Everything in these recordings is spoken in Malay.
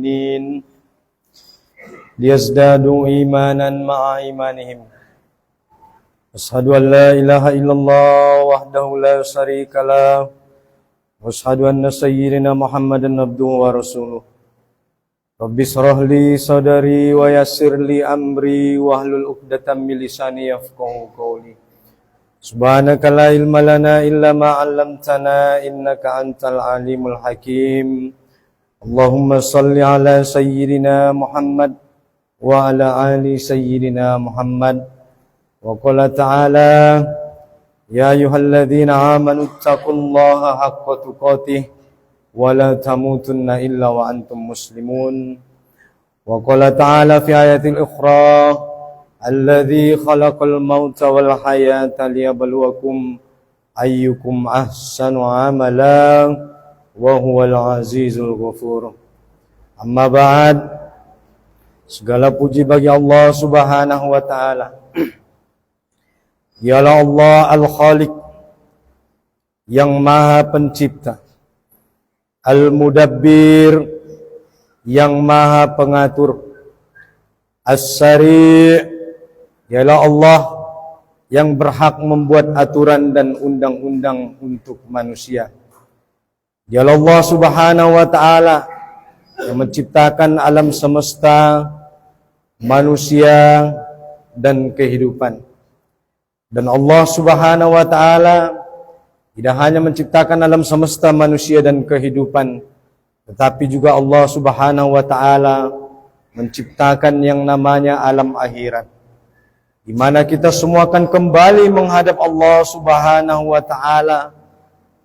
المؤمنين ليزدادوا إيمانا مع إيمانهم أشهد أن لا إله إلا الله وحده لا شريك له وأشهد أن سيدنا محمدا عبده ورسوله رب اشرح لي صدري ويسر لي أمري واحلل عقدة من لساني يفقهوا قولي سبحانك لا علم لنا إلا ما علمتنا إنك أنت العليم الحكيم اللهم صل على سيدنا محمد وعلى آل سيدنا محمد وقال تعالى يا أيها الذين آمنوا اتقوا الله حق تقاته ولا تموتن إلا وأنتم مسلمون وقال تعالى في آية أخرى الذي خلق الموت والحياة ليبلوكم أيكم أحسن عملا وهو العزيز الغفور. Amma ba'd, segala puji bagi Allah Subhanahu wa taala. Dialah Allah Al-Khaliq yang Maha Pencipta, Al-Mudabbir yang Maha Pengatur, As-Sari' dialah Allah yang berhak membuat aturan dan undang-undang untuk manusia. Dialah Allah Subhanahu wa taala yang menciptakan alam semesta, manusia dan kehidupan. Dan Allah Subhanahu wa taala tidak hanya menciptakan alam semesta, manusia dan kehidupan, tetapi juga Allah Subhanahu wa taala menciptakan yang namanya alam akhirat, di mana kita semua akan kembali menghadap Allah Subhanahu wa taala,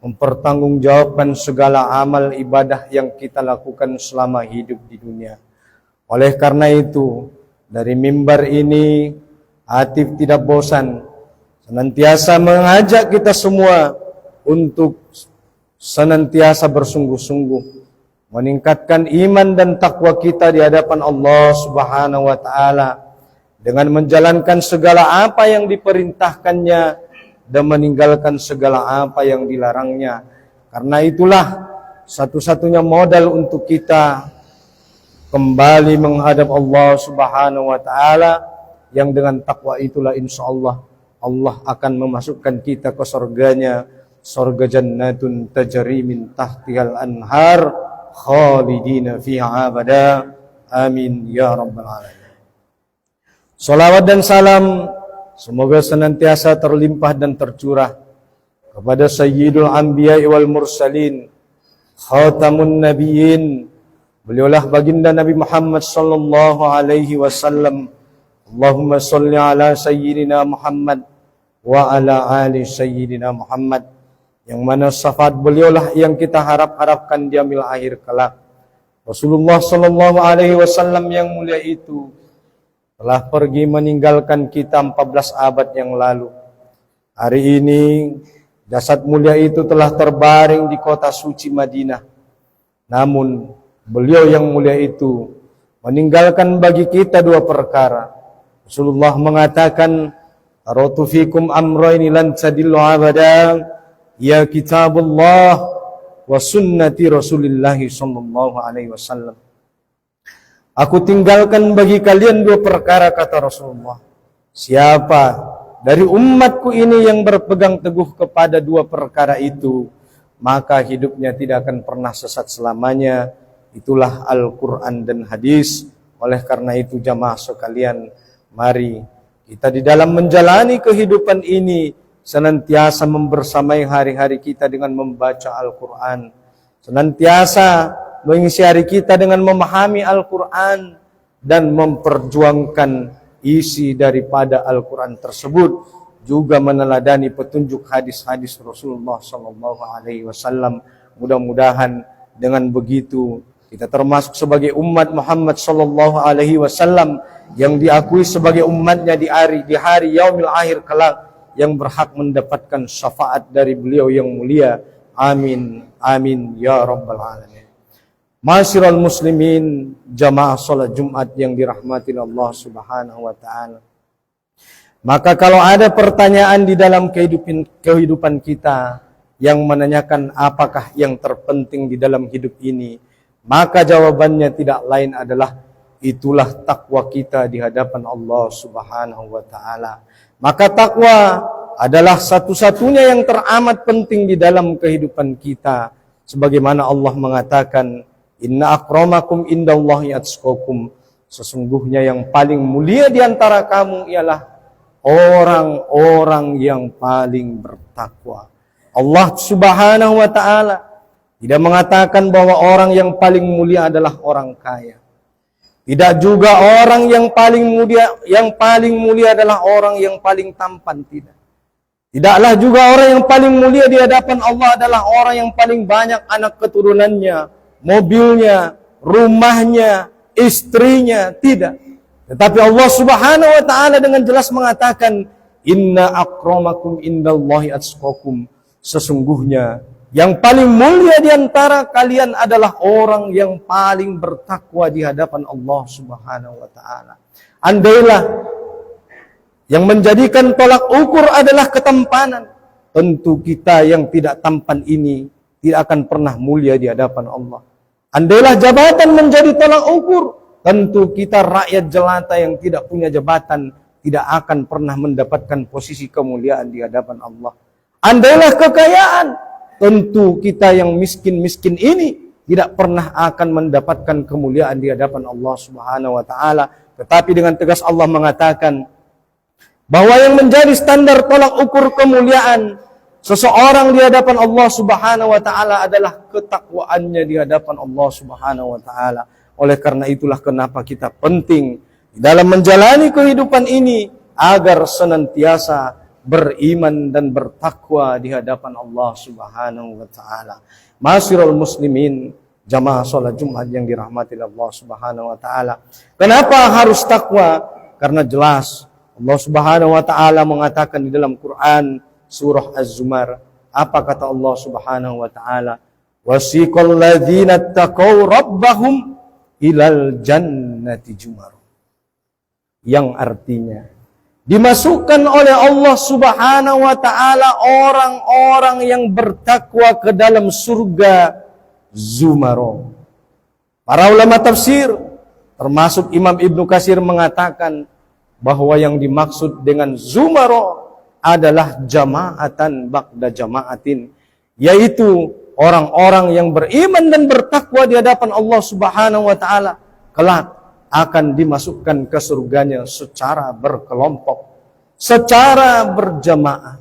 mempertanggungjawabkan segala amal ibadah yang kita lakukan selama hidup di dunia. Oleh karena itu, dari mimbar ini Atif tidak bosan senantiasa mengajak kita semua untuk senantiasa bersungguh-sungguh meningkatkan iman dan takwa kita di hadapan Allah Subhanahu wa taala dengan menjalankan segala apa yang diperintahkannya dan meninggalkan segala apa yang dilarangnya. Karena itulah satu-satunya modal untuk kita kembali menghadap Allah Subhanahu wa taala, yang dengan takwa itulah insyaallah Allah akan memasukkan kita ke surganya, surga jannatun tajri min tahtihal anhar khalidina fiha abada. Amin ya rabbal alamin. Salawat dan salam semoga senantiasa terlimpah dan tercurah kepada Sayyidul Anbiya wal Mursalin, Khatamun Nabiyyin. Beliaulah baginda Nabi Muhammad sallallahu alaihi wasallam. Allahumma sholli ala Sayyidina Muhammad wa ala ali Sayyidina Muhammad, yang mana syafaat beliaulah yang kita harap-harapkan di yaumil akhir kelak. Rasulullah sallallahu alaihi wasallam yang mulia itu telah pergi meninggalkan kita 14 abad yang lalu. Hari ini jasad mulia itu telah terbaring di kota suci Madinah. Namun beliau yang mulia itu meninggalkan bagi kita dua perkara. Rasulullah mengatakan, "Taratu fikum amrayni lan tadillu abada, ya kitabullah wa sunnati Rasulillah sallallahu alaihi wasallam." Aku tinggalkan bagi kalian dua perkara, kata Rasulullah. Siapa dari umatku ini yang berpegang teguh kepada dua perkara itu, maka hidupnya tidak akan pernah sesat selamanya. Itulah Al-Quran dan hadis. Oleh karena itu jamaah sekalian, mari kita di dalam menjalani kehidupan ini senantiasa membersamai hari-hari kita dengan membaca Al-Quran, senantiasa mengisi hari kita dengan memahami Al-Quran dan memperjuangkan isi daripada Al-Quran tersebut, juga meneladani petunjuk hadis-hadis Rasulullah sallallahu alaihi wasallam. Mudah-mudahan dengan begitu kita termasuk sebagai umat Muhammad sallallahu alaihi wasallam yang diakui sebagai umatnya di hari yaumil akhir kelak, yang berhak mendapatkan syafaat dari beliau yang mulia. Amin amin ya rabbal alamin. Masyiral muslimin, jamaah salat Jumat yang dirahmati Allah Subhanahu wa taala. Maka kalau ada pertanyaan di dalam kehidupan kita yang menanyakan apakah yang terpenting di dalam hidup ini, Maka jawabannya tidak lain adalah itulah takwa kita di hadapan Allah Subhanahu wa taala. Maka takwa adalah satu-satunya yang teramat penting di dalam kehidupan kita. Sebagaimana Allah mengatakan, inna akramakum indallahi atqakum. Sesungguhnya yang paling mulia di antara kamu ialah orang-orang yang paling bertakwa. Allah Subhanahu wa taala tidak mengatakan bahwa orang yang paling mulia adalah orang kaya. Tidak juga orang yang paling mulia adalah orang yang paling tampan, tidak. Tidaklah juga orang yang paling mulia di hadapan Allah adalah orang yang paling banyak anak keturunannya, mobilnya, rumahnya, istrinya, tidak. Tetapi Allah Subhanahu wa taala dengan jelas mengatakan, inna akramakum indallahi atqakum. Sesungguhnya yang paling mulia di antara kalian adalah orang yang paling bertakwa di hadapan Allah Subhanahu wa taala. Andailah yang menjadikan tolak ukur adalah ketampanan, tentu kita yang tidak tampan ini tidak akan pernah mulia di hadapan Allah. Andailah jabatan menjadi tolak ukur, tentu kita rakyat jelata yang tidak punya jabatan tidak akan pernah mendapatkan posisi kemuliaan di hadapan Allah. Andailah kekayaan, tentu kita yang miskin-miskin ini tidak pernah akan mendapatkan kemuliaan di hadapan Allah Subhanahu wa taala. Tetapi dengan tegas Allah mengatakan bahwa yang menjadi standar tolak ukur kemuliaan seseorang di hadapan Allah Subhanahu wa taala adalah ketakwaannya di hadapan Allah Subhanahu wa taala. Oleh karena itulah kenapa kita penting dalam menjalani kehidupan ini agar senantiasa beriman dan bertakwa di hadapan Allah Subhanahu wa taala. Ma'asyiral muslimin, jamaah salat Jumat yang dirahmati Allah Subhanahu wa taala. Kenapa harus takwa? Karena jelas Allah Subhanahu wa taala mengatakan di dalam Quran surah Az-Zumar, apa kata Allah Subhanahu wa taala? Wasiqal ladzina taqaw rabbahum ilal jannati jumar. Yang artinya dimasukkan oleh Allah Subhanahu wa taala orang-orang yang bertakwa ke dalam surga zumaro. Para ulama tafsir termasuk Imam Ibnu Katsir mengatakan bahwa yang dimaksud dengan zumaro adalah jama'atan ba'da jama'atin, yaitu orang-orang yang beriman dan bertakwa di hadapan Allah Subhanahu wa taala kelak akan dimasukkan ke surganya secara berkelompok, secara berjamaah.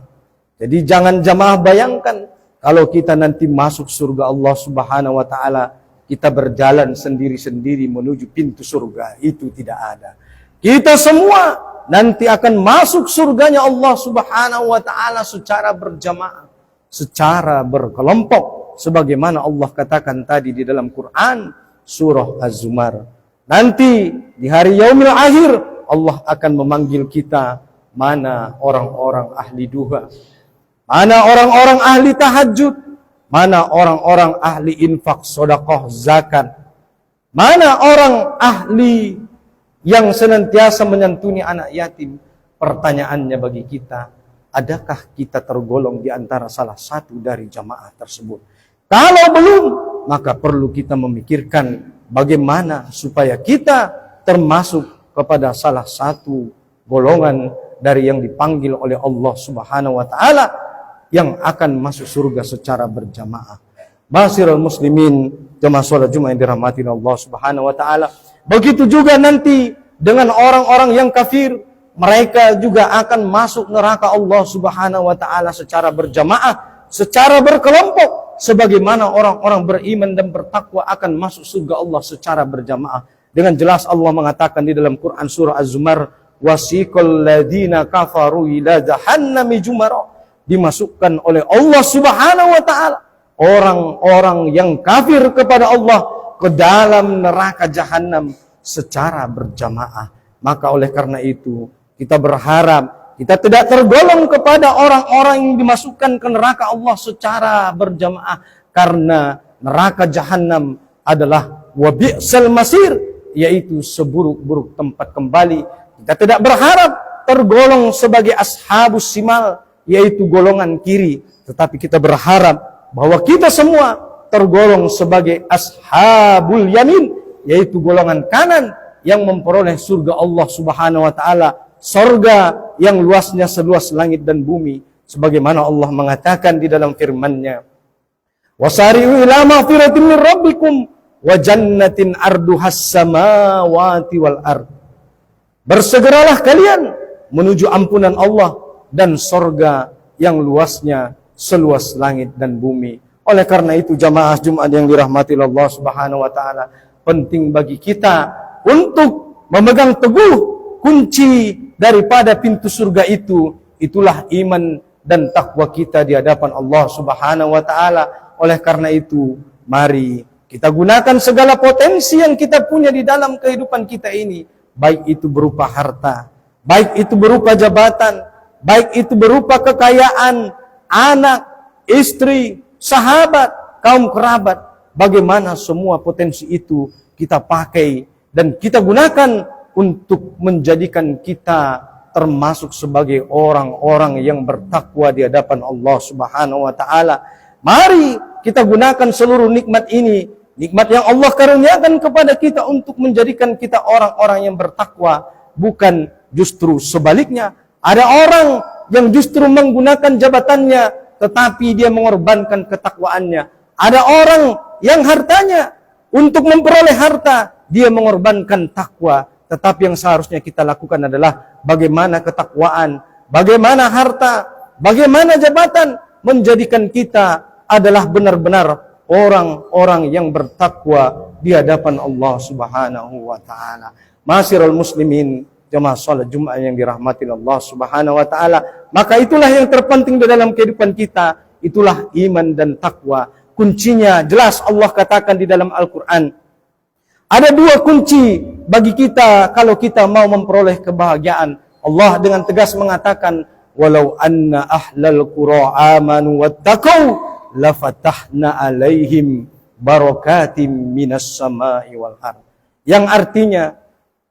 Jadi jangan jamaah bayangkan kalau kita nanti masuk surga Allah Subhanahu wa taala, kita berjalan sendiri-sendiri menuju pintu surga. Itu tidak ada. Kita semua nanti akan masuk surganya Allah Subhanahu wa taala secara berjamaah, secara berkelompok, sebagaimana Allah katakan tadi di dalam Quran surah Az-Zumar. Nanti di hari yaumil akhir Allah akan memanggil kita, mana orang-orang ahli duha, mana orang-orang ahli tahajud, mana orang-orang ahli infak, sedekah, zakat, mana orang ahli yang senantiasa menyantuni anak yatim. Pertanyaannya bagi kita, adakah kita tergolong di antara salah satu dari jamaah tersebut? Kalau belum, maka perlu kita memikirkan bagaimana supaya kita termasuk kepada salah satu golongan dari yang dipanggil oleh Allah Subhanahu wa taala yang akan masuk surga secara berjamaah. Ma'asyiral muslimin, jamaah salat Jumat yang dirahmati Allah Subhanahu wa taala. Begitu juga nanti dengan orang-orang yang kafir, mereka juga akan masuk neraka Allah Subhanahu wa taala secara berjamaah, secara berkelompok, sebagaimana orang-orang beriman dan bertakwa akan masuk surga Allah secara berjamaah. Dengan jelas Allah mengatakan di dalam Quran surah Az-Zumar, wasiqal ladzina kafaru ila jahannami jumara, dimasukkan oleh Allah Subhanahu wa taala orang-orang yang kafir kepada Allah ke dalam neraka jahanam secara berjamaah. Maka oleh karena itu kita berharap kita tidak tergolong kepada orang-orang yang dimasukkan ke neraka Allah secara berjamaah, karena neraka jahanam adalah wabi'sal masir, yaitu seburuk-buruk tempat kembali. Kita tidak berharap tergolong sebagai ashabus simal, yaitu golongan kiri, tetapi kita berharap bahwa kita semua tergolong sebagai ashabul yamin, yaitu golongan kanan yang memperoleh surga Allah Subhanahu wa taala, surga yang luasnya seluas langit dan bumi, sebagaimana Allah mengatakan di dalam firman-Nya, wasari'u ila maghfiratin min rabbikum wa jannatin arduhas samawati wal ard. Bersegeralah kalian menuju ampunan Allah dan surga yang luasnya seluas langit dan bumi. Oleh karena itu jamaah Jumat yang dirahmati Allah Subhanahu wa taala, penting bagi kita untuk memegang teguh kunci daripada pintu surga itu. Itulah iman dan takwa kita di hadapan Allah Subhanahu wa taala. Oleh karena itu, mari kita gunakan segala potensi yang kita punya di dalam kehidupan kita ini, baik itu berupa harta, baik itu berupa jabatan, baik itu berupa kekayaan, anak, istri, sahabat, kaum kerabat. Bagaimana semua potensi itu kita pakai dan kita gunakan untuk menjadikan kita termasuk sebagai orang-orang yang bertakwa di hadapan Allah Subhanahu wa taala. Mari kita gunakan seluruh nikmat ini, nikmat yang Allah karuniakan kepada kita untuk menjadikan kita orang-orang yang bertakwa, bukan justru sebaliknya. Ada orang yang justru menggunakan jabatannya tetapi dia mengorbankan ketakwaannya. Ada orang yang hartanya, untuk memperoleh harta dia mengorbankan takwa. Tetapi yang seharusnya kita lakukan adalah bagaimana ketakwaan, bagaimana harta, bagaimana jabatan menjadikan kita adalah benar-benar orang-orang yang bertakwa di hadapan Allah Subhanahu wa taala. Ma'asyiral muslimin, jamaah salat Jumat yang dirahmati Allah Subhanahu wa taala, maka itulah yang terpenting di dalam kehidupan kita, itulah iman dan takwa. Kuncinya jelas Allah katakan di dalam Al-Qur'an. Ada dua kunci bagi kita kalau kita mau memperoleh kebahagiaan. Allah dengan tegas mengatakan, walau anna ahlal qura amanu wattaqau lafatahna alaihim barakatim minas sama'i wal ard. Yang artinya,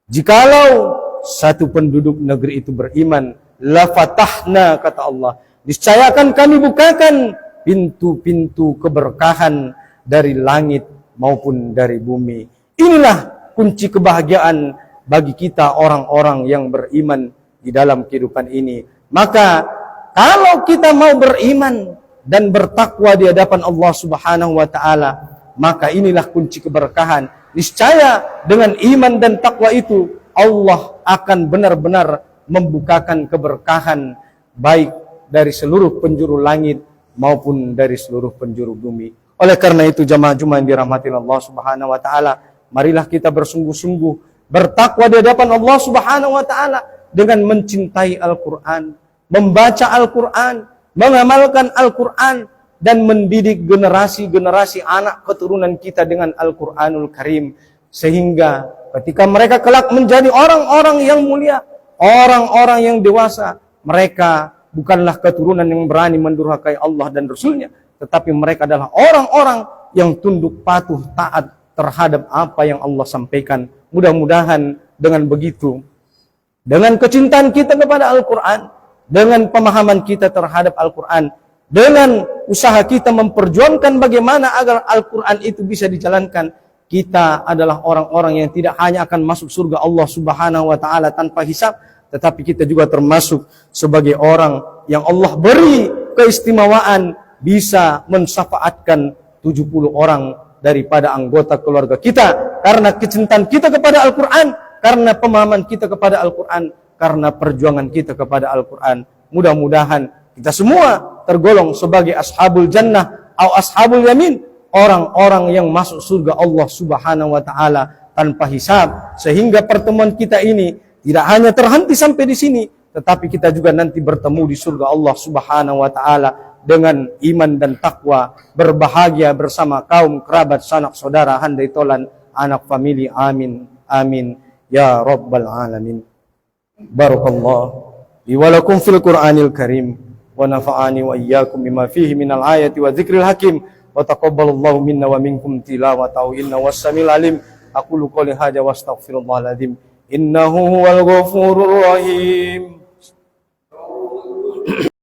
jikalau satu penduduk negeri itu beriman, lafatahna, kata Allah, niscaya akan kami bukakan pintu-pintu keberkahan dari langit maupun dari bumi. Inilah kunci kebahagiaan bagi kita orang-orang yang beriman di dalam kehidupan ini. Maka kalau kita mau beriman dan bertakwa di hadapan Allah Subhanahu wa taala, maka inilah kunci keberkahan. Niscaya dengan iman dan takwa itu Allah akan benar-benar membukakan keberkahan baik dari seluruh penjuru langit maupun dari seluruh penjuru bumi. Oleh karena itu jamaah Jumat yang dirahmati Allah Subhanahu wa taala, marilah kita bersungguh-sungguh bertakwa di hadapan Allah Subhanahu wa taala dengan mencintai Al-Qur'an, membaca Al-Qur'an, mengamalkan Al-Qur'an, dan mendidik generasi-generasi anak keturunan kita dengan Al-Qur'anul Karim, sehingga ketika mereka kelak menjadi orang-orang yang mulia, orang-orang yang dewasa, mereka bukanlah keturunan yang berani mendurhakai Allah dan Rasul-Nya, tetapi mereka adalah orang-orang yang tunduk patuh taat terhadap apa yang Allah sampaikan. Mudah-mudahan dengan begitu, dengan kecintaan kita kepada Al-Quran, dengan pemahaman kita terhadap Al-Quran, dengan usaha kita memperjuangkan bagaimana agar Al-Quran itu bisa dijalankan, kita adalah orang-orang yang tidak hanya akan masuk surga Allah Subhanahu wa taala tanpa hisab, tetapi kita juga termasuk sebagai orang yang Allah beri keistimewaan bisa mensyafaatkan 70 orang daripada anggota keluarga kita karena kecintaan kita kepada Al-Quran, karena pemahaman kita kepada Al-Quran, karena perjuangan kita kepada Al-Quran. Mudah-mudahan kita semua tergolong sebagai ashabul jannah atau ashabul yamin, orang-orang yang masuk surga Allah Subhanahu wa taala tanpa hisab, sehingga pertemuan kita ini tidak hanya terhenti sampai di sini, tetapi kita juga nanti bertemu di surga Allah Subhanahu wa taala dengan iman dan takwa, berbahagia bersama kaum kerabat, sanak saudara, handai tolan, anak famili. Amin amin ya rabbal alamin. Barakallahu li wa lakum fil Qur'anil Karim wa nafa'ani wa iyyakum bima fihi minal ayati wa dzikril hakim wa taqabbalallahu minna wa minkum tilawatahu innahu was-sami'ul alim. Aqulu qouli hadza wa astaghfirullahal adzim innahu huwal ghafurur rahim.